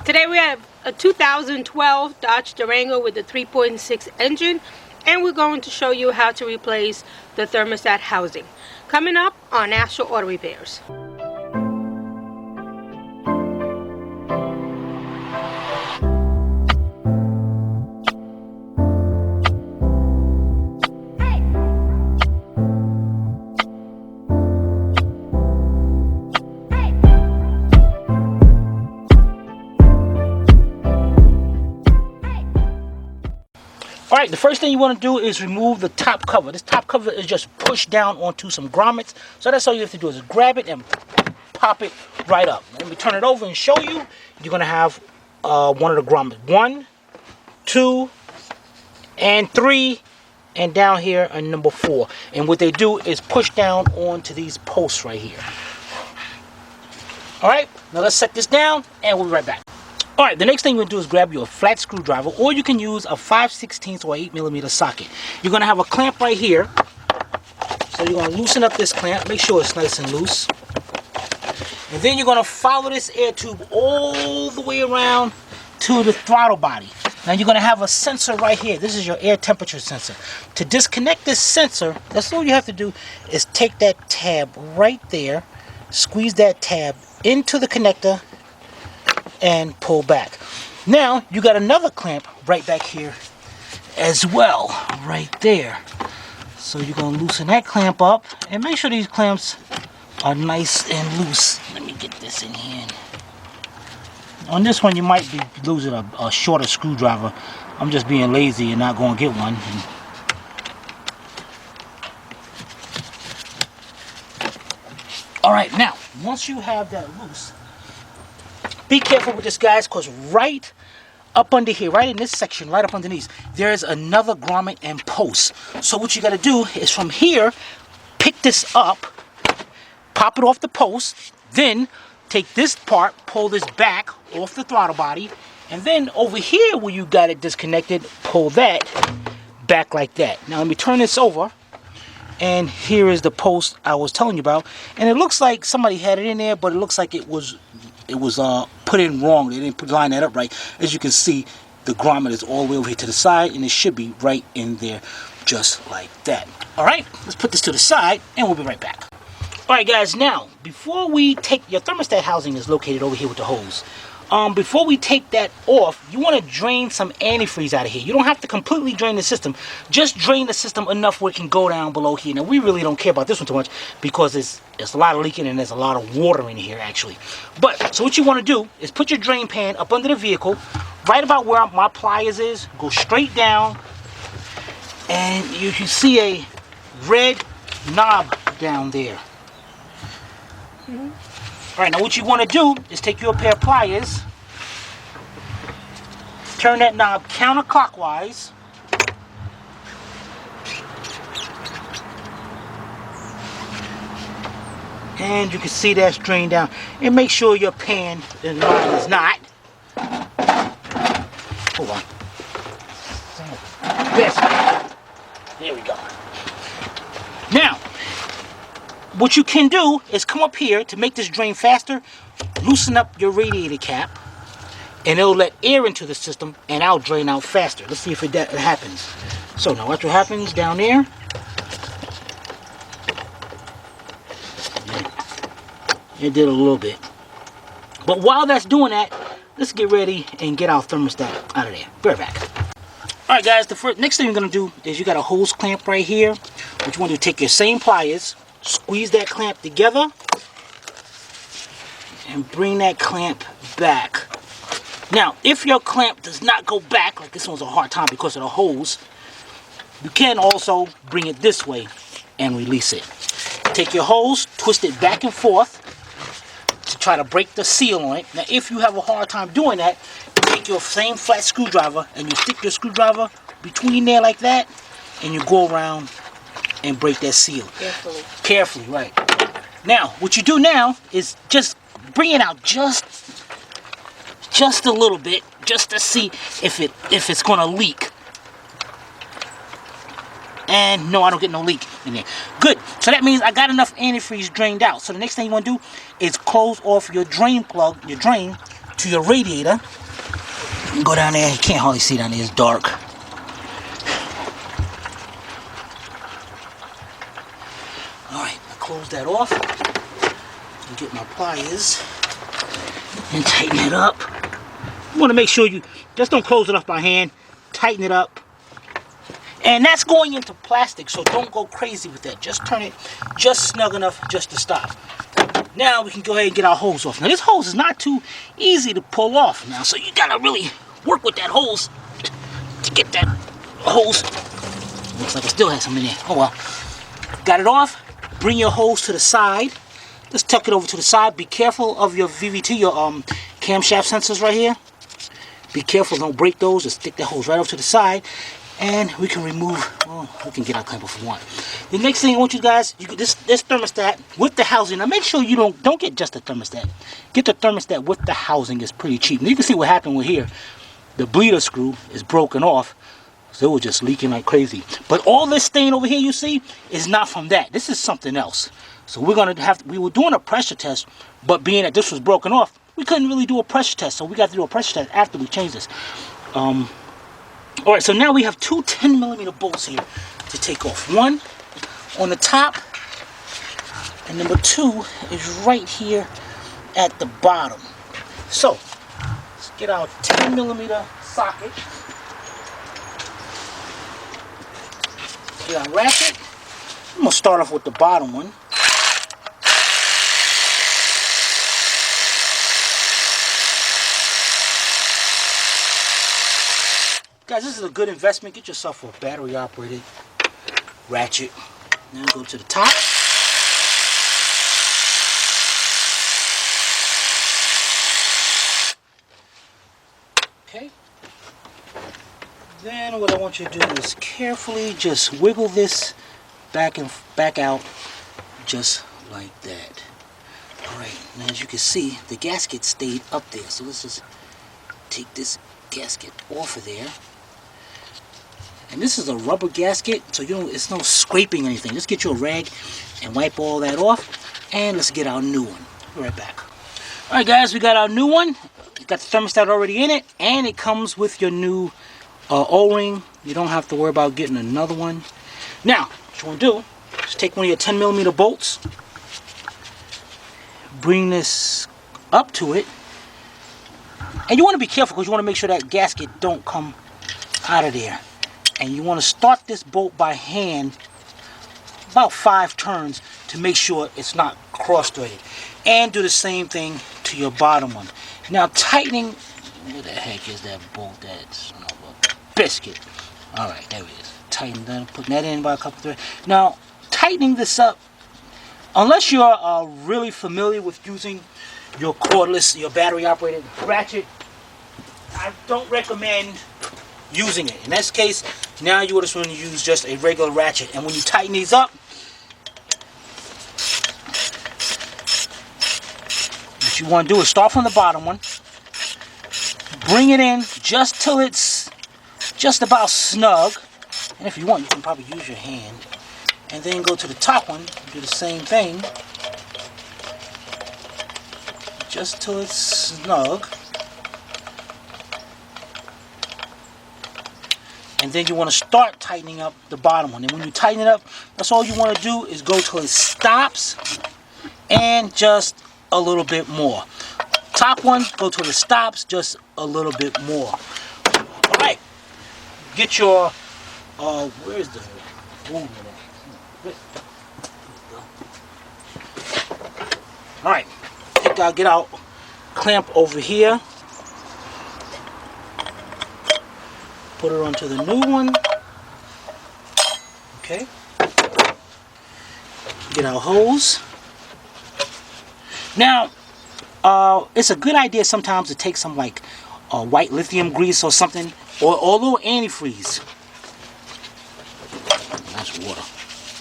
Today we have a 2012 Dodge Durango with a 3.6 engine, and we're going to show you how to replace the thermostat housing. Coming up on Astral Auto Repairs. Alright, the first thing you want to do is remove the top cover. This top cover is just pushed down onto some grommets. So that's all you have to do is grab it and pop it right up. Let me turn it over and show you. You're going to have one of the grommets. 1, 2, and 3. And down here are number 4. And what they do is push down onto these posts right here. Alright, now let's set this down and we'll be right back. Alright, the next thing you're going to do is grab you a flat screwdriver, or you can use a 5/16 or 8mm socket. You're going to have a clamp right here. So you're going to loosen up this clamp, make sure it's nice and loose. And then you're going to follow this air tube all the way around to the throttle body. Now you're going to have a sensor right here. This is your air temperature sensor. To disconnect this sensor, that's all you have to do is take that tab right there, squeeze that tab into the connector, and pull back. Now you got another clamp right back here as well, right there. So you're going to loosen that clamp up and make sure these clamps are nice and loose. Let me get this in here. On this one you might be losing a shorter screwdriver. I'm just being lazy and not going to get one. Alright, now once you have that loose, be careful with this, guys, because right up under here, right in this section, right up underneath, there is another grommet and post. So what you got to do is from here, pick this up, pop it off the post, then take this part, pull this back off the throttle body, and then over here where you got it disconnected, pull that back like that. Now let me turn this over, and here is the post I was telling you about. And it looks like somebody had it in there, but it looks like it was put in wrong. They didn't line that up right. As you can see, the grommet is all the way over here to the side, and it should be right in there just like that. Alright, let's put this to the side and we'll be right back. Alright guys, now before we take your thermostat housing is located over here with the hose. Before we take that off, you want to drain some antifreeze out of here. You don't have to completely drain the system. Just drain the system enough where it can go down below here. Now we really don't care about this one too much because it's a lot of leaking and there's a lot of water in here actually. But so what you want to do is put your drain pan up under the vehicle, right about where my pliers is. Go straight down, and you can see a red knob down there. Alright, now what you want to do is take your pair of pliers, turn that knob counterclockwise, and you can see that's drained down. And make sure your pan and line is not. Hold on. There we go. Now, what you can do is come up here to make this drain faster, loosen up your radiator cap, and it'll let air into the system and I'll drain out faster. Let's see if it happens. So now watch what happens down there. It did a little bit. But while that's doing that, let's get ready and get our thermostat out of there. Be right back. Alright guys, the next thing you're going to do is you got a hose clamp right here. What you want to do, take your same pliers, squeeze that clamp together and bring that clamp back. Now, if your clamp does not go back, like this one's a hard time because of the hose, you can also bring it this way and release it. Take your hose, twist it back and forth to try to break the seal on it. Now, if you have a hard time doing that, take your same flat screwdriver and you stick your screwdriver between there like that, and you go around and break that seal. Carefully, right. Now, what you do now is just bring it out just a little bit, just to see if it's going to leak. And no, I don't get no leak in there. Good. So that means I got enough antifreeze drained out. So the next thing you want to do is close off your drain plug, your drain, to your radiator. Go down there. You can't hardly see down there. It's dark. Alright, I close that off. And get my pliers and tighten it up. You want to make sure you just don't close it off by hand. Tighten it up. And that's going into plastic, so don't go crazy with that. Just turn it just snug enough just to stop. Now we can go ahead and get our hose off. Now this hose is not too easy to pull off now, so you gotta really work with that hose to get that hose. Looks like it still has some in there. Oh well. Got it off. Bring your hose to the side. Just tuck it over to the side. Be careful of your VVT, your camshaft sensors right here. Be careful, don't break those. Just stick that hose right over to the side. And we can remove, well, we can get our clamp if we want. The next thing I want you guys, this thermostat with the housing. Now make sure you don't get just the thermostat. Get the thermostat with the housing. It's pretty cheap. Now you can see what happened with here. The bleeder screw is broken off, so it was just leaking like crazy. But all this stain over here you see is not from that. This is something else. So we were doing a pressure test, but being that this was broken off, we couldn't really do a pressure test. So we got to do a pressure test after we changed this. Alright, so now we have two 10mm bolts here to take off. One on the top, and number two is right here at the bottom. So, let's get our 10mm socket. Get our ratchet. I'm going to start off with the bottom one. Guys, this is a good investment. Get yourself a battery operated ratchet. Now go to the top. Okay. Then what I want you to do is carefully just wiggle this back and back out just like that. Alright, now as you can see, the gasket stayed up there. So let's just take this gasket off of there. And this is a rubber gasket, so it's no scraping anything. Just get you a rag and wipe all that off. And let's get our new one. Be right back. Alright guys, we got our new one. Got the thermostat already in it, and it comes with your new O-ring. You don't have to worry about getting another one. Now, what you want to do is take one of your 10mm bolts, bring this up to it, and you want to be careful because you want to make sure that gasket don't come out of there. And you want to start this bolt by hand about 5 turns to make sure it's not cross-threaded. And do the same thing to your bottom one. Now tightening, where the heck is that bolt? That's a biscuit. Alright, there it is. Tighten that, putting that in by a couple threads. Now, tightening this up, unless you're really familiar with using your cordless, your battery-operated ratchet, I don't recommend using it. In this case, now you just want to use just a regular ratchet. And when you tighten these up, what you want to do is start from the bottom one, bring it in just till it's just about snug. And if you want, you can probably use your hand. And then go to the top one, do the same thing, just till it's snug. And then you want to start tightening up the bottom one. And when you tighten it up, that's all you want to do is go till it stops and just a little bit more. Top one, go till it stops just a little bit more. Alright. Get your, where's the movement at? Alright. Get our clamp over here. Put it onto the new one. Okay. Get our hose. Now, it's a good idea sometimes to take some like white lithium grease or something, or a little antifreeze. That's water.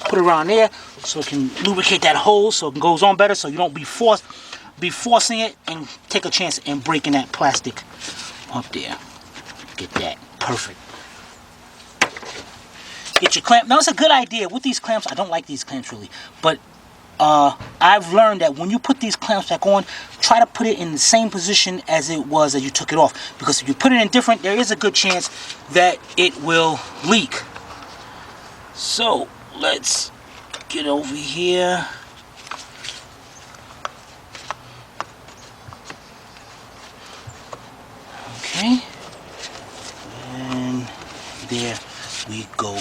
Put it around there so it can lubricate that hose so it goes on better, so you don't be forcing it and take a chance in breaking that plastic up there. Get that. Perfect. Get your clamp. Now it's a good idea with these clamps. I don't like these clamps really, but I've learned that when you put these clamps back on, try to put it in the same position as it was as you took it off. Because if you put it in different, there is a good chance that it will leak. So, let's get over here. Okay. And there we go.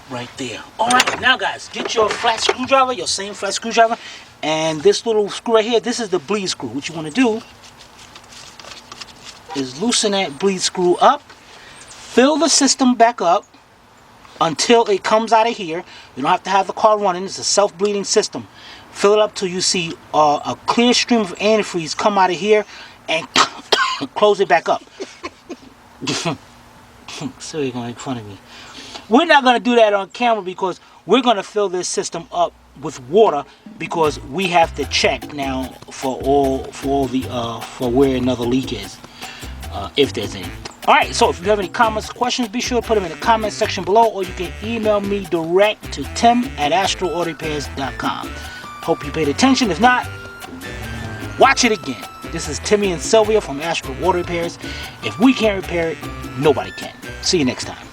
Right there. Alright, now guys, get your flat screwdriver, your same flat screwdriver, and this little screw right here, this is the bleed screw. What you want to do is loosen that bleed screw up, fill the system back up until it comes out of here. You don't have to have the car running, it's a self-bleeding system. Fill it up till you see a clear stream of antifreeze come out of here, and close it back up. So you're going to make fun of me. We're not going to do that on camera because we're going to fill this system up with water because we have to check now for where another leak is, if there's any. All right, so if you have any comments or questions, be sure to put them in the comment section below, or you can email me direct to tim@AstralAutoRepairs.com. Hope you paid attention. If not, watch it again. This is Timmy and Sylvia from Astral Auto Repairs. If we can't repair it, nobody can. See you next time.